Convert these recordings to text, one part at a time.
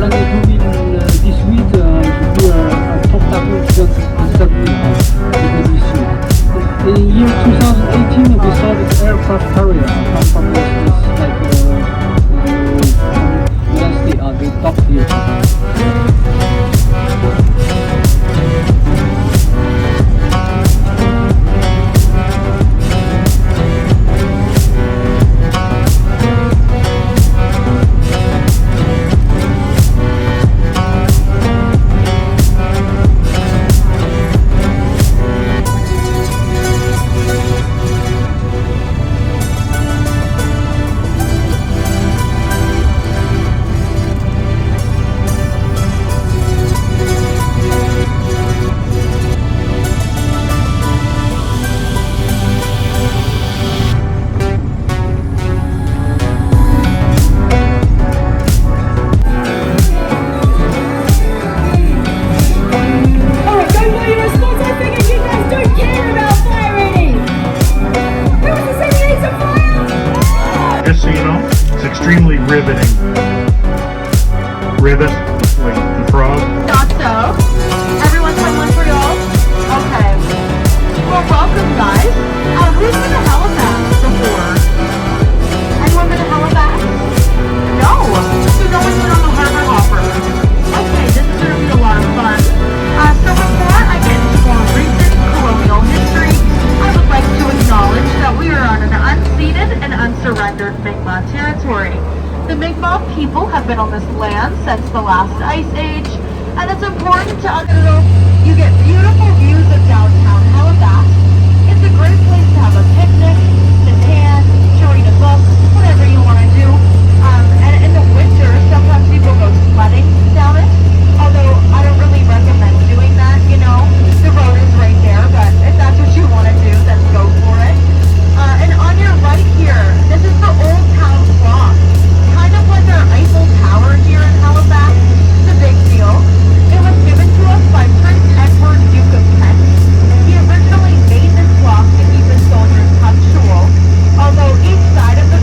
lucky to win this week. Should be a top tackle just exactly this week. In year 2018, we saw this aircraft carrier from like the top here. Just so you know, it's extremely riveting. Rivet, like the frog. Thought so. Everyone's had one for y'all? Okay. Well, welcome, guys. Who's been to Halifax before? Anyone been to Halifax? No. So no one's been on the harbor hopper. Okay, this is going to be a lot of fun. So before I get into more recent colonial history, I would like to acknowledge that we are on an unceded and unsurrendered Mi'kmaq territory. The Mi'kmaq people have been on this land since the last ice age, and it's important to understand you get beautiful views of downtown Halifax. It's a great place to have a picnic, to tan, to read a book, whatever you want to do. And in the winter, sometimes people go sledding down it, although I don't really recommend doing that, you know. The road is right there, but if that's what you want to do, then go for it. And on your right here, this is the Old Town Clock. Kind of like our Eiffel Tower here in Halifax. It's a big deal. It was given to us by Prince Edward, Duke of Kent. He originally made this clock to keep his soldiers punctual, although each side of the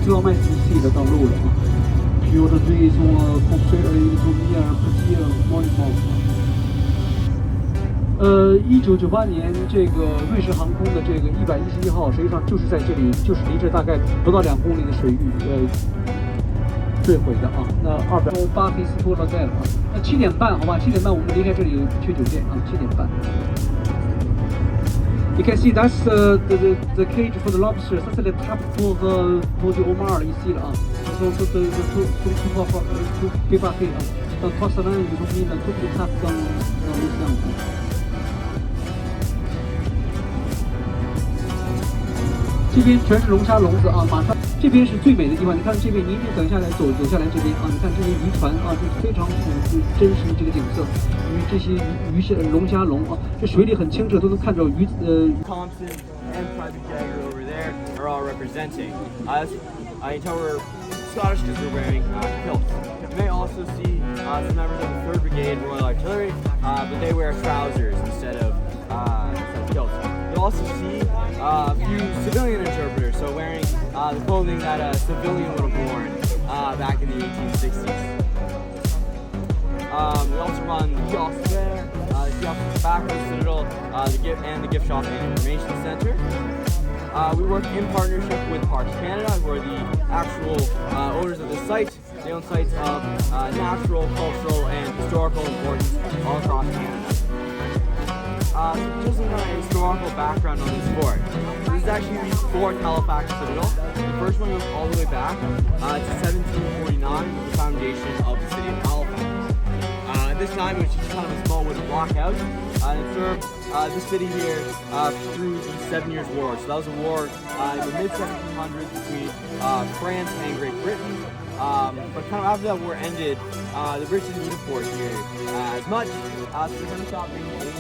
km d'ici dans l'eau là. Puis aujourd'hui ils ont construit, ils ont mis un petit monument. 1998年这个瑞士航空的这个111号，实际上就是在这里，就是离这大概不到2公里的水域坠毁的啊。那巴菲斯托勒盖了啊。那7点半好吧，7点半我们离开这里去酒店啊，7点半。You can see that's the cage for the lobsters. Ça c'est les trappes pour du homard ici là. Ils ont tout préparé. Dans 3 semaines, ils ont mis toutes les trappes dans l'océan. 这边全是龙虾笼子啊，马上这边是最美的地方。你看这边，你一定等下来走下来这边啊，你看这些渔船啊，就是非常真实这个景色。这些龙虾笼啊，这水里很清澈，都能看着鱼Thompson and Private Jagger over there are all representing. You tell we're Scottish because we're wearing kilts. You may also see some members of the 3rd Brigade Royal Artillery, but they wear trousers instead of kilts. You'll also see a few civilian interpreters, so wearing the clothing that a civilian would have worn back in the 1860s. We also run the kiosk there, the kiosk at the back of the Citadel, the gift shop and information center. We work in partnership with Parks Canada, who are the actual owners of the site. They own sites of natural, cultural, and historical importance all across Canada. Just a historical background on this fort. This is actually the 4th Halifax Citadel. The first one goes all the way back to 1749 with the foundation of the city of Halifax. At this time it was just kind of a small wooden blockhouse, and it served the city here through the 7 Years' War. So that was a war in the mid-1700s between France and Great Britain. But kind of after that war ended, the British didn't need a fort here as much, so they kind of stopped bringing it in.